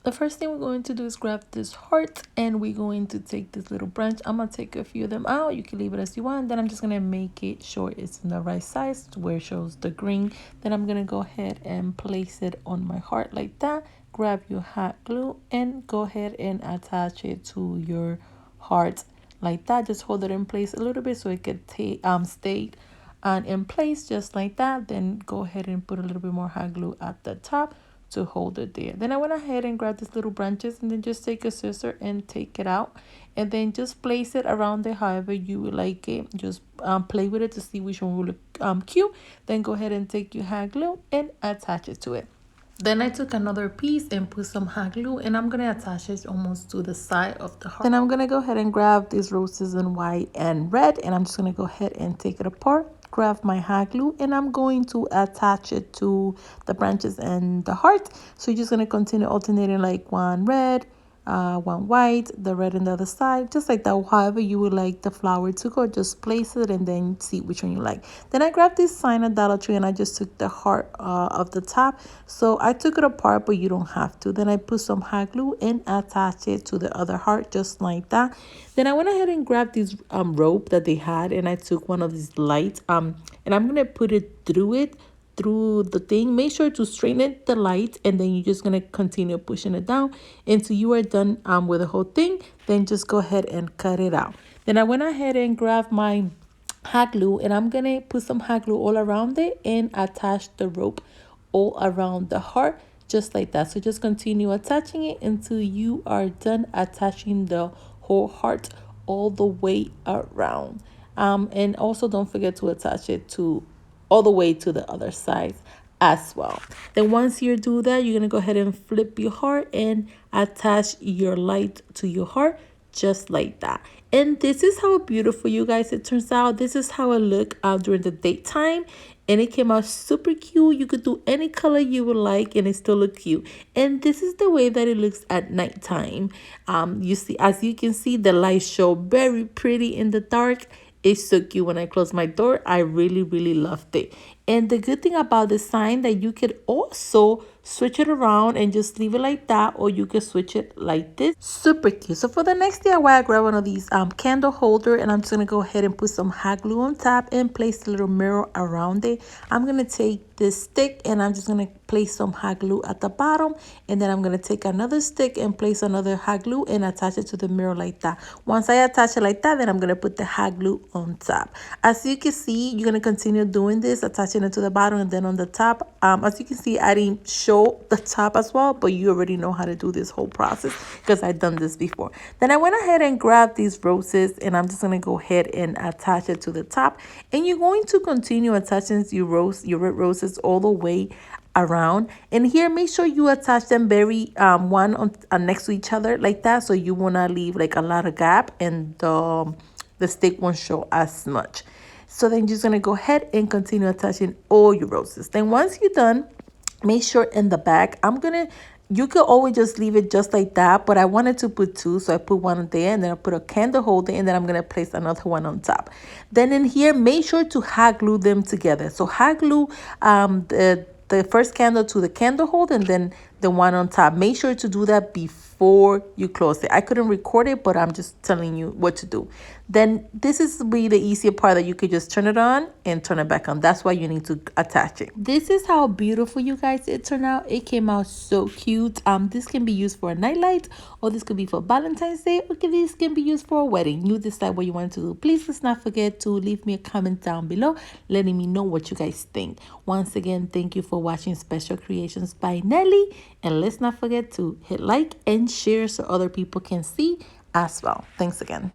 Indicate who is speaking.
Speaker 1: The first thing we're going to do is grab this heart, and we're going to take this little branch. I'm going to take a few of them out. You can leave it as you want. Then I'm just going to make it sure it's in the right size where it shows the green. Then I'm going to go ahead and place it on my heart like that. Grab your hot glue and go ahead and attach it to your heart like that. Just hold it in place a little bit so it could stay in place just like that. Then go ahead and put a little bit more hot glue at the top to hold it there. Then I went ahead and grabbed these little branches and then just take a scissor and take it out, and then just place it around it however you would like it. Just play with it to see which one will look cute. Then go ahead and take your hot glue and attach it to it. Then I took another piece and put some hot glue, and I'm going to attach it almost to the side of the heart. Then I'm going to go ahead and grab these roses in white and red, and I'm just going to go ahead and take it apart. Grab my hot glue, and I'm going to attach it to the branches and the heart. So you're just going to continue alternating, like one red, one white, the red on the other side, just like that. However you would like the flower to go, just place it and then see which one you like. Then I grabbed this sign at Dollar Tree, and I just took the heart of the top. So I took it apart, but you don't have to. Then I put some hot glue and attach it to the other heart, just like that. Then I went ahead and grabbed this rope that they had, and I took one of these lights and I'm gonna put it through the thing. Make sure to straighten it, the light, and then you're just going to continue pushing it down until you are done with the whole thing. Then just go ahead and cut it out. Then I went ahead and grabbed my hot glue, and I'm going to put some hot glue all around it and attach the rope all around the heart, just like that. So just continue attaching it until you are done attaching the whole heart all the way around. And also don't forget to attach it to all the way to the other side as well. Then once you do that, you're gonna go ahead and flip your heart and attach your light to your heart, just like that. And this is how beautiful, you guys, it turns out. This is how it looked during the daytime, and it came out super cute. You could do any color you would like and it still look cute. And this is the way that it looks at nighttime. You see, as you can see, the lights show very pretty in the dark. It's so cute. When I closed my door, I really loved it. And the good thing about the sign that you could also switch it around and just leave it like that, or you could switch it like this. Super cute. So for the next DIY, I grab one of these candle holder, and I'm just gonna go ahead and put some hot glue on top and place a little mirror around it. I'm gonna take this stick and I'm just gonna place some hot glue at the bottom, and then I'm gonna take another stick and place another hot glue and attach it to the mirror like that. Once I attach it like that, then I'm gonna put the hot glue on top. As you can see, you're gonna continue doing this, attaching it to the bottom and then on the top. As you can see, I didn't show the top as well, but you already know how to do this whole process because I've done this before. Then I went ahead and grabbed these roses, and I'm just gonna go ahead and attach it to the top. And you're going to continue attaching your red roses all the way around. And here, make sure you attach them very one on next to each other like that, so you will not leave like a lot of gap, and the stick won't show as much. So then you're just gonna go ahead and continue attaching all your roses. Then once you're done, make sure in the back, you could always just leave it just like that, but I wanted to put two, so I put one there, and then I put a candle holder, and then I'm gonna place another one on top. Then in here, make sure to hot glue them together. So hot glue the first candle to the candle holder, and then the one on top. Make sure to do that before you close it. I couldn't record it, but I'm just telling you what to do. Then this is be the easier part, that you could just turn it on and turn it back on. That's why you need to attach it. This is how beautiful, you guys, it turned out. It came out so cute. This can be used for a nightlight, or this could be for Valentine's Day, or this can be used for a wedding. You decide what you want to do. Please let's not forget to leave me a comment down below letting me know what you guys think. Once again, thank you for watching Special Creations by Nelly, and let's not forget to hit like and share so other people can see as well. Thanks again.